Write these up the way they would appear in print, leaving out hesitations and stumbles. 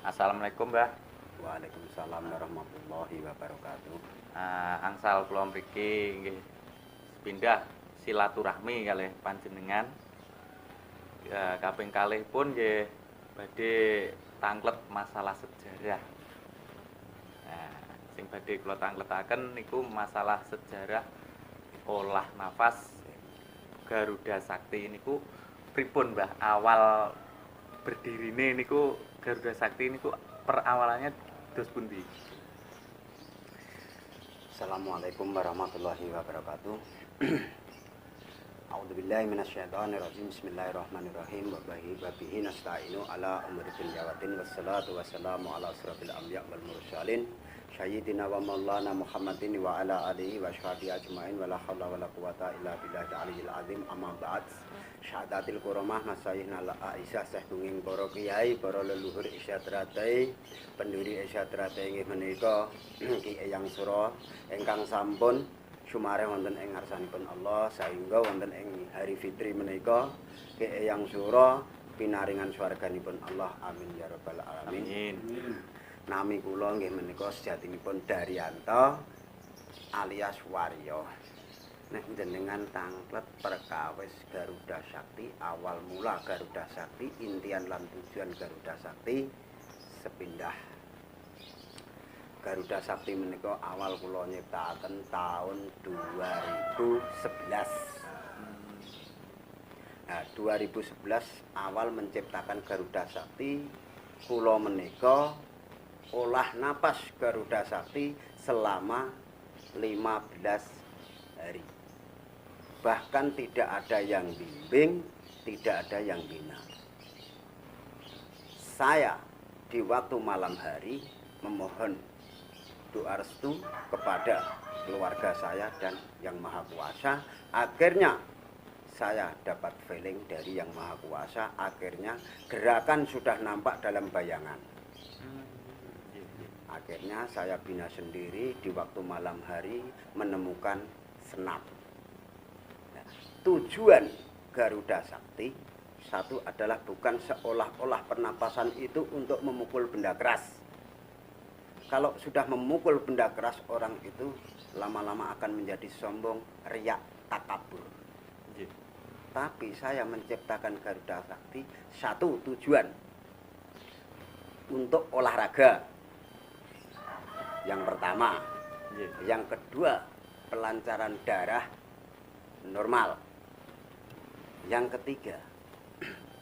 Assalamualaikum, Mbah. Waalaikumsalam warahmatullahi wabarakatuh. Angsal kula mriki nggih pindah silaturahmi kalih panjenengan. Kaping kalih pun nggih badhe tanglet masalah sejarah. Sing badhe kula tangletaken niku masalah sejarah olah nafas Garuda Sakti niku pripun, Mbah? Awal berdirine niku Garuda Sakti niku perawalannya dos pundi? Assalamualaikum warahmatullahi wabarakatuh. A'udzubillahi minasyaitonirrajim. Bismillahirrahmanirrahim. Wa bihi nasta'inu ala umuri dunya waddin. Wassalatu wassalamu ala asrofil anbiya wal mursalin sayyidina wa maulana Muhammadin wa ala alihi wa sahbihi ajmain wa la haula wa la quwata illa billahil aliyyil azim. Amma ba'd. Syahadatil kuromah masayihna Aisyah Syekh Bunging para kiai, para leluhur isyatratai, pendiri isyatratai inggih menika Ki Eyang Sura ingkang sampun sumareh wonten ing ngarsanipun Allah sehingga wonten ing hari fitri menika Ki Eyang Sura pinaringan swarganipun Allah, amin ya rabbal alamin. Amin. Nami kula nggih menika sejatinipun Daryanto alias Waryo. Nek jenengan tanglet perkawis Garuda Sakti, awal mula Garuda Sakti, intian lan tujuan Garuda Sakti sepindah. Garuda Sakti menika awal kula nyiptakaken tahun 2011. Nah, 2011 awal menciptakan Garuda Sakti, kula menika olah napas Garuda Sakti selama 15 hari. Bahkan tidak ada yang bimbing, tidak ada yang bina. Saya di waktu malam hari memohon doa restu kepada keluarga saya dan Yang Maha Kuasa. Akhirnya saya dapat feeling dari Yang Maha Kuasa. Akhirnya gerakan sudah nampak dalam bayangan. Akhirnya saya bina sendiri di waktu malam hari menemukan senap. Tujuan Garuda Sakti satu adalah bukan seolah-olah pernapasan itu untuk memukul benda keras. Kalau sudah memukul benda keras, orang itu lama-lama akan menjadi sombong, riak, takabur. Tapi saya menciptakan Garuda Sakti satu tujuan untuk olahraga. Yang pertama, yang kedua pelancaran darah normal. Yang ketiga,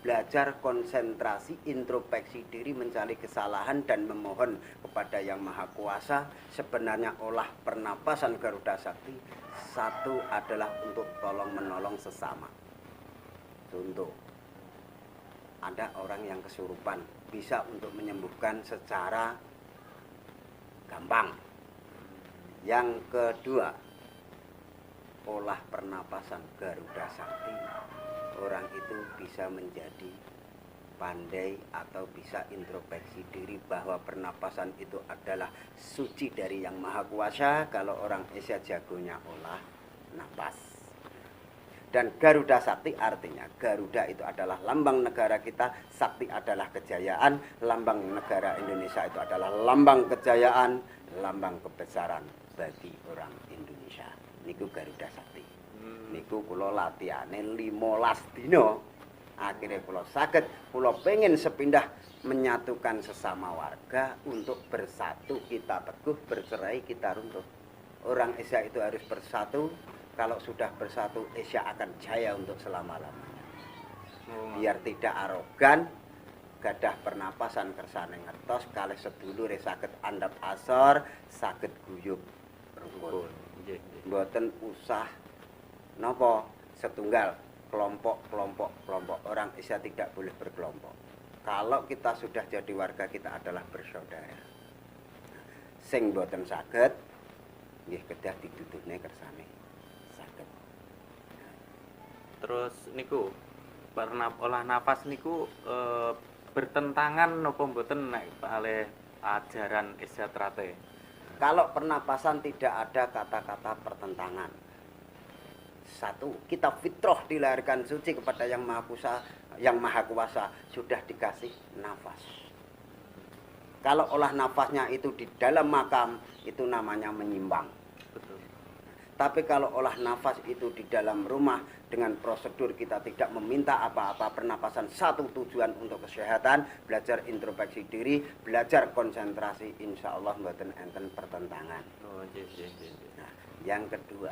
belajar konsentrasi, introspeksi diri, mencari kesalahan dan memohon kepada Yang Maha Kuasa. Sebenarnya olah pernapasan Garuda Sakti satu adalah untuk tolong menolong sesama. Contoh, ada orang yang kesurupan, bisa untuk menyembuhkan secara gampang. Yang kedua, olah pernapasan Garuda Sakti, orang itu bisa menjadi pandai atau bisa introspeksi diri bahwa pernapasan itu adalah suci dari Yang Maha Kuasa. Kalau orang Asia jagonya olah napas. Dan Garuda Sakti artinya Garuda itu adalah lambang negara kita, Sakti adalah kejayaan, lambang negara Indonesia itu adalah lambang kejayaan, lambang kebesaran bagi orang Indonesia. Niku Garuda Sakti. Niku kula latihane 15 dina. Akhirnya kula saged, kula pengen sepindah menyatukan sesama warga untuk bersatu, kita teguh, bercerai kita runtuh. Orang Asia itu harus bersatu. Kalau sudah bersatu, Asia akan jaya untuk selama-lamanya. Biar tidak arogan, gadah pernapasan kersane ngertos, kalih sedulur saged andhap asor, saged guyub rukun. Mboten usah napa setunggal, kelompok. Orang Asia tidak boleh berkelompok. Kalau kita sudah jadi warga, kita adalah bersaudara. Sing mboten saged nggih kedah dituduhne kersane saged. Terus niku olah nafas niku bertentangan napa mboten nek kalih ajaran Isyatrate? Kalau pernapasan tidak ada kata-kata pertentangan. Satu, kita fitrah dilahirkan suci kepada Yang Maha Kuasa, Yang Maha Kuasa sudah dikasih nafas. Kalau olah nafasnya itu di dalam makam, itu namanya menyimbang. Betul. Tapi kalau olah nafas itu di dalam rumah dengan prosedur kita tidak meminta apa-apa, pernapasan satu tujuan untuk kesehatan, belajar introspeksi diri, belajar konsentrasi, insya Allah mboten enten pertentangan. Oh, Nah, yang kedua,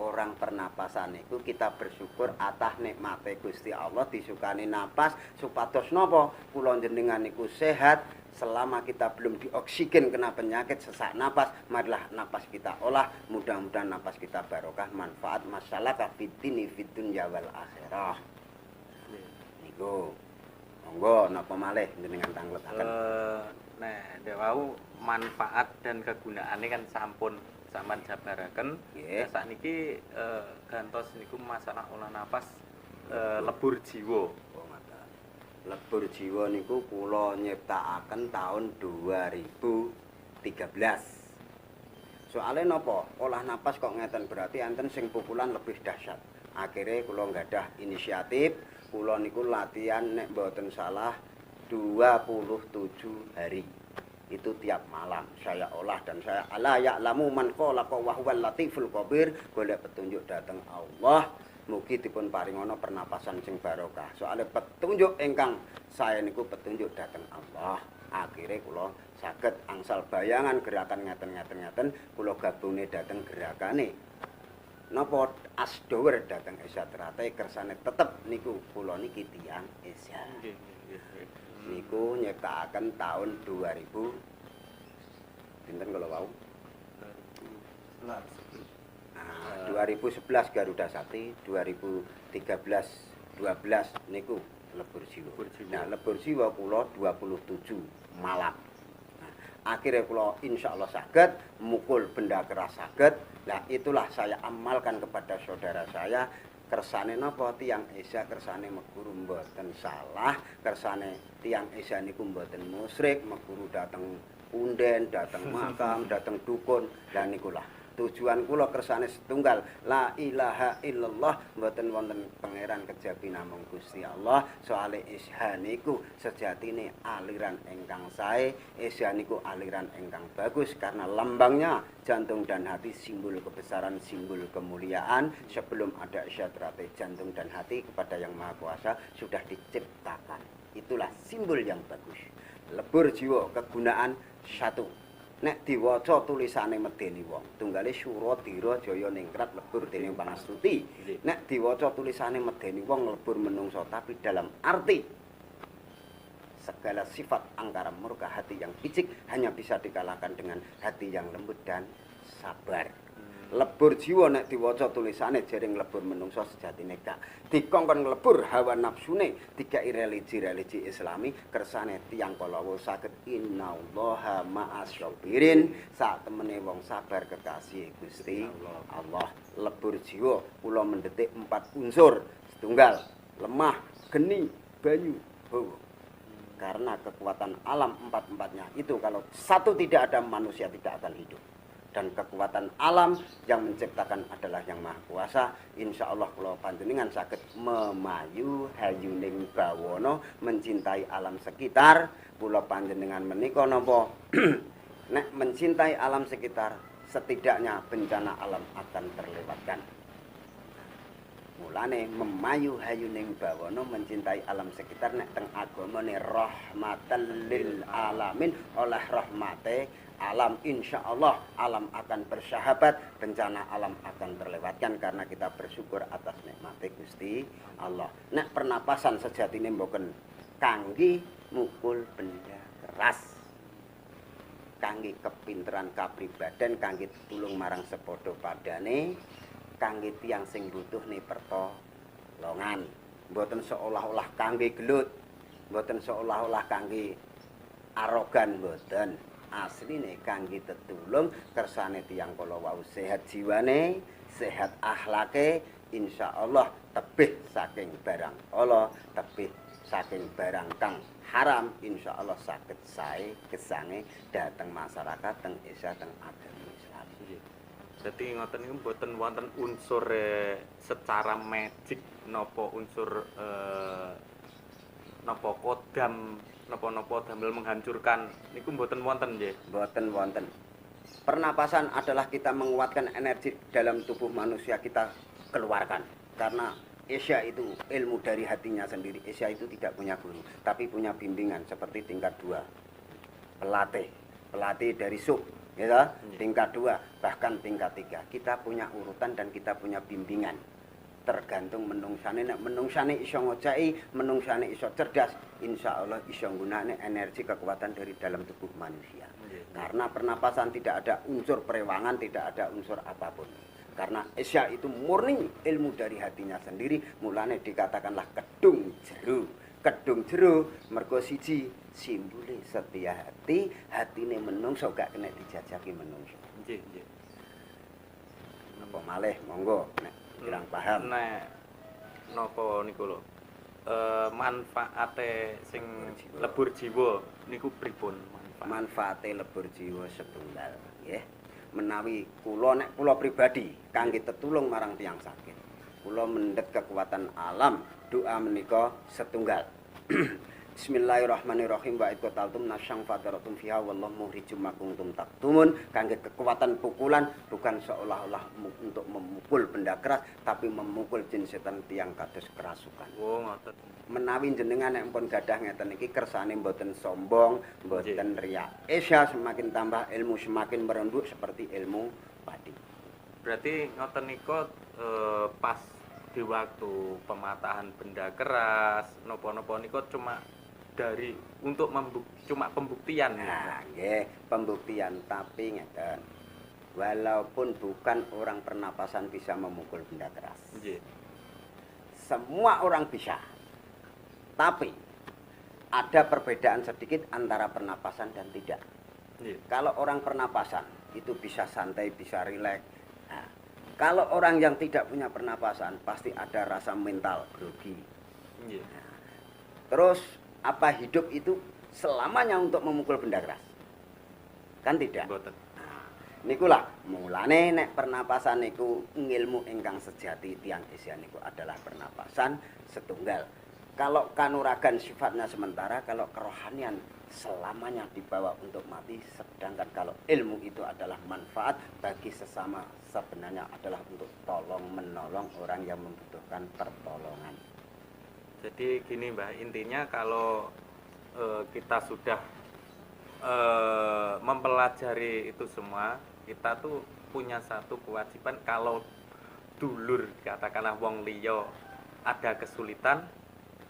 orang pernapasan itu kita bersyukur atas nikmate Gusti Allah disukani napas supados napa kula jenengan niku sehat. Selama kita belum dioksigen kena penyakit sesak napas, marilah napas kita olah, mudah-mudahan napas kita barokah, manfaat masyarakat fitini fitun jawal akhirah. Niku monggo napa malih jenengan tangletaken. Nah, dewau manfaat dan kegunaannya kan sampun sampean jabaraken. Nggih. Sakniki gantos niku masalah olah napas lebur jiwa. Lebur jiwa niku kula nyiptakaken tahun 2013. Soalnya napa? Olah napas kok ngeten berarti enten sing pukulan lebih dahsyat. Akhirnya kula nggadah inisiatif, kula niku latihan nek mboten salah 27 hari. Itu tiap malam saya olah dan saya ala ya'lamu man khalaqa wa huwal latiful khabir, golek petunjuk dateng Allah. Mugi dipun paringono pernapasan sing barokah. Soalnya petunjuk ingkang saya niku petunjuk dateng Allah. Akhirnya kula saged angsal bayangan gerakan ngeten kula gabungne dateng gerakane. Napa asdower dateng Isya Trate kersane tetep niku kula niki tiyang Isya. Niku nyiptakaken tahun 2000 pinten kala wau? 2011 Garuda Sakti, 2013 12 niku lebur jiwa. Nah, lebur jiwa kula 27 malam. Nah, akhirnya kula insyaallah saged mukul benda keras saged. Nah, itulah saya amalkan kepada saudara saya. Kersane napa tiyang Isya kersane meguru mboten salah, kersane tiyang Isya niku mboten musyrik, meguru dateng punden, dateng makam, dateng dukun. Lah nikulah tujuan kula kersane setunggal la ilaha illallah, mboten wonten pangeran kejabi namung Gusti Allah. Soale Isya niku sejatine aliran ingkang sae, Isya niku aliran ingkang bagus karena lambangnya jantung dan hati, simbol kebesaran, simbol kemuliaan. Sebelum ada Isya Trate, jantung dan hati kepada Yang Maha Kuasa sudah diciptakan. Itulah simbol yang bagus. Lebur jiwa kegunaan satu. Nek diwaca tulisane medeni wong, tunggale Suradira Jaya Ningrat lebur dening Pangastuti. Nek diwaca tulisane medeni wong lebur menungso, tapi dalam arti segala sifat angkara murka hati yang picik hanya bisa dikalahkan dengan hati yang lembut dan sabar. Lebur jiwa nek diwaca tulisane jering lebur menungso sejatine gak dikongkon nglebur hawa nafsune dikai religi Islami kersane tiyang kalawa saged innallaha ma'asyabirin, sak temene wong sabar kekasih Gusti Allah. Lebur jiwa kula mendetik 4 unsur, setunggal lemah, geni, banyu, hawa. Karena kekuatan alam empat-empatnya itu kalau satu tidak ada manusia tidak akan hidup. Dan kekuatan alam yang menciptakan adalah Yang Maha Kuasa. Insya Allah kula panjenengan saged memayu hayuning bawana, mencintai alam sekitar. Kula panjenengan menika napa nek mencintai alam sekitar, setidaknya bencana alam akan terlewatkan. Mulane memayu hayuning bawana, mencintai alam sekitar, nek teng agamane rahmatan lil alamin, oleh rahmate alam insya Allah alam akan bersahabat, bencana alam akan terlewatkan karena kita bersyukur atas nikmate Gusti Allah. Nek pernapasan sejatine mboten kangge mukul benda keras, kangge kepinteran kapribaden, kangge tulung marang sepadha padane, kangge tiyang sing butuh nih pertolongan, mboten seolah-olah kangge gelut, mboten seolah-olah kangge arogan, mboten. Asline kangge tetulung kersane tiyang kala wau sehat jiwane, sehat akhlake, insyaallah tebih saking barang Allah, tebih saking barang kang haram, insyaallah saged sae gesange dhateng masyarakat teng Isya teng agama Islam. Jadi ngoten niku mboten wonten unsur secara magic napa unsur napa kodam napa-napa damel menghancurkan niku mboten wonten nggih. Mboten wonten. Pernapasan adalah kita menguatkan energi dalam tubuh manusia kita keluarkan. Karena Isya itu ilmu dari hatinya sendiri. Isya itu tidak punya guru, tapi punya bimbingan seperti tingkat 2. Pelatih dari sub, ya, tingkat 2, bahkan tingkat 3. Kita punya urutan dan kita punya bimbingan. Tergantung menungsane, nek menungsane iso ngojaki, menungsane iso cerdas, insya Allah iso nggunakne energi kekuatan dari dalam tubuh manusia. Karena pernapasan tidak ada unsur perewangan, tidak ada unsur apapun. Karena Isya itu murni ilmu dari hatinya sendiri, mulane dikatakanlah kedung jero. Kedung jero mergo siji simbole setia hati, hatine menungso gak kena dijajaki menungso. Nggih, nggih. Napa malih monggo nek kurang paham. Nek napa niku lho. Manfaate sing lebur jiwa niku pripun manfaat? Manfaate lebur jiwa setunggal, nggih. Menawi kula nek kula pribadi kangge tetulung marang tiyang sakit. Kula mendhet kekuatan alam, doa menika setunggal. Bismillahirrahmanirrahim wa iqtaltum nasyang fadaratum fiha wallahu muhrijum makuntum taktumun. Kangge kekuatan pukulan bukan seolah-olah untuk memukul benda keras, tapi memukul jin setan tiang kados kerasukan. Oh, ngoten. Menawi jenengan nek pun gadah ngeten iki kersane mboten sombong, mboten riak. Isya semakin tambah ilmu semakin merenduk seperti ilmu padi. Berarti ngoten niku pas di waktu pematahan benda keras napa-napa niku cuma dari untuk cuma pembuktian. Nah, nggih, pembuktian tapi ngeten. Walaupun bukan orang pernapasan bisa memukul benda keras. Nggih. Semua orang bisa. Tapi ada perbedaan sedikit antara pernapasan dan tidak. Nggih. Kalau orang pernapasan itu bisa santai, bisa rileks. Nah, kalau orang yang tidak punya pernapasan pasti ada rasa mental grogi. Nggih. Nah, terus apa hidup itu selamanya untuk memukul benda keras? Kan tidak. Mboten. Nah, nikulah mulane nek pernapasan niku ngilmu ingkang sejati tiang Isya niku adalah pernapasan setunggal. Kalau kanuragan sifatnya sementara, kalau kerohanian selamanya dibawa untuk mati. Sedangkan kalau ilmu itu adalah manfaat bagi sesama, sebenarnya adalah untuk tolong menolong orang yang membutuhkan pertolongan. Jadi gini Mbah, intinya kalau kita sudah mempelajari itu semua, kita tuh punya satu kewajiban. Kalau dulur katakanlah wong liya ada kesulitan,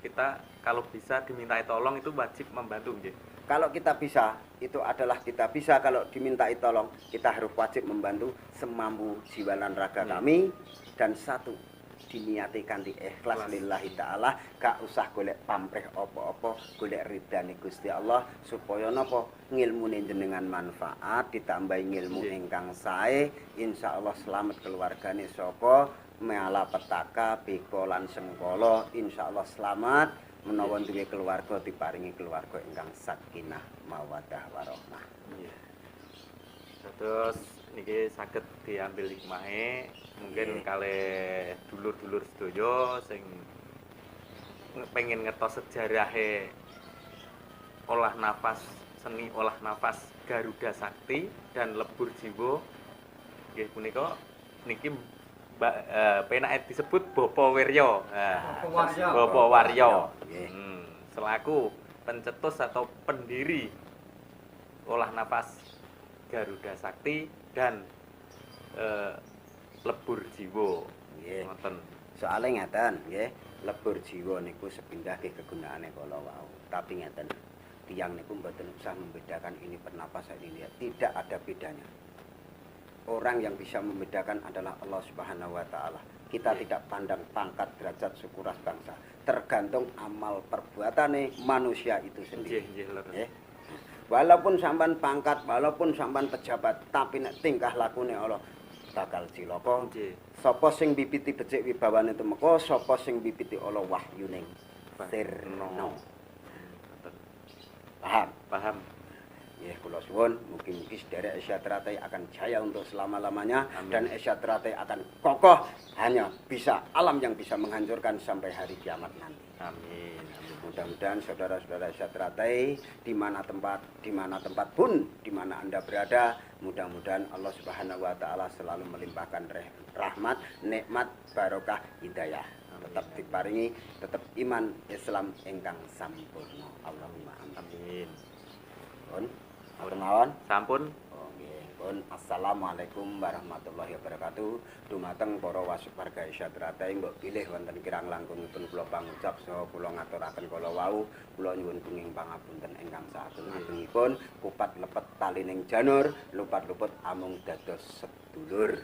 kita kalau bisa dimintai tolong itu wajib membantu nggih. Kalau kita bisa, itu adalah kita bisa. Kalau dimintai tolong, kita harus wajib membantu semampu jiwa dan raga kami. Dan satu, diniati kanthi ikhlas lillahi ta'ala, gak usah golek pamrih apa-apa, golek ridane Gusti Allah supaya napa ngilmune jenengan manfaat ditambahi ngilmu ingkang sae, insyaallah selamat keluargane saka meala petaka beko lan sengkala, insyaallah selamat menawa duwe keluarga diparingi keluarga ingkang sakinah mawaddah warahmah. Nggih. Terus niki saged diambil hikmahe mungkin kalih dulur-dulur sedaya sing pengen ngertos sejarahe olah nafas, seni olah nafas Garuda Sakti dan lebur jiwa. Nggih punika niki penake disebut Bapa Wirya. Bapa Warya. Selaku pencetus atau pendiri olah nafas Garuda Sakti dan lebur jiwa. Nggih. Ngoten. Soale ngeten, nggih, lebur jiwa niku sepindah ke kegunaane kala wau. Tapi ngeten, tiyang niku mboten usah membedakan ini pernapasan ini. Tidak ada bedanya. Orang yang bisa membedakan adalah Allah Subhanahu wa taala. Kita tidak pandang pangkat, derajat, suku, ras, bangsa. Tergantung amal perbuatane manusia itu sendiri. Nggih. Walaupun sampan pangkat, walaupun sampan pejabat, tapi nek tingkah lakune Allah bakal cilaka. Nggih. Sapa sing bibiti becik wibawane temeka, sapa sing bibiti Allah wahyuning sirna. Paham? Ya, kula suwun mugi-mugi sedherek Isya Teratai akan jaya untuk selama-lamanya. Amin. Dan Isya Teratai akan kokoh, hanya bisa alam yang bisa menghancurkan sampai hari kiamat nanti. Amin. Mudah Mudah-mudahan saudara-saudara Syatratai di mana tempat pun di mana Anda berada, mudah-mudahan Allah Subhanahu wa taala selalu melimpahkan rahmat, nikmat, barokah, hidayah. Tetap diparingi tetap iman Islam ingkang sampurna. Allahumma amin. Pun pernawan sampun. Pun assalamualaikum warahmatullahi wabarakatuh. Dumateng para wasuwarga Syatratai mbok pilih wonten kirang langkungipun kula pangucap saha kula ngaturaken kala wau kula nyuwun kenging pangapunten ingkang saageng-agengipun kupat lepet talining janur lupat luput amung dados sedulur.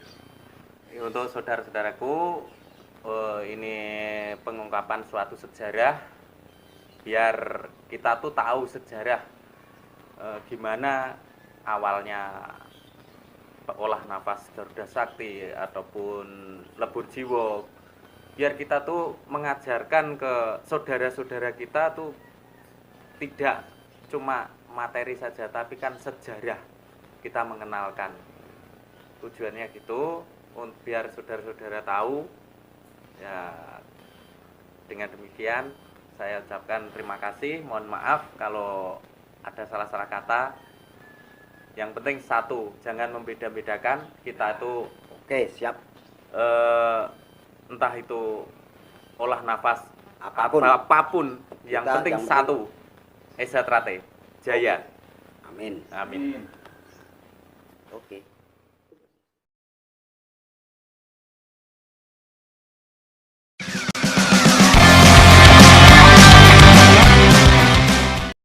Untuk saudara-saudaraku, ini pengungkapan suatu sejarah biar kita tuh tahu sejarah gimana awalnya olah nafas Garuda Sakti ataupun lebur jiwa, biar kita tuh mengajarkan ke saudara-saudara kita tuh tidak cuma materi saja tapi kan sejarah kita mengenalkan. Tujuannya gitu biar saudara-saudara tahu. Ya, dengan demikian saya ucapkan terima kasih, mohon maaf kalau ada salah-salah kata. Yang penting satu, jangan membeda-bedakan. Kita itu oke, siap. Entah itu olah nafas apapun yang penting satu, Syatratai Jaya. Amin. Amin. Oke.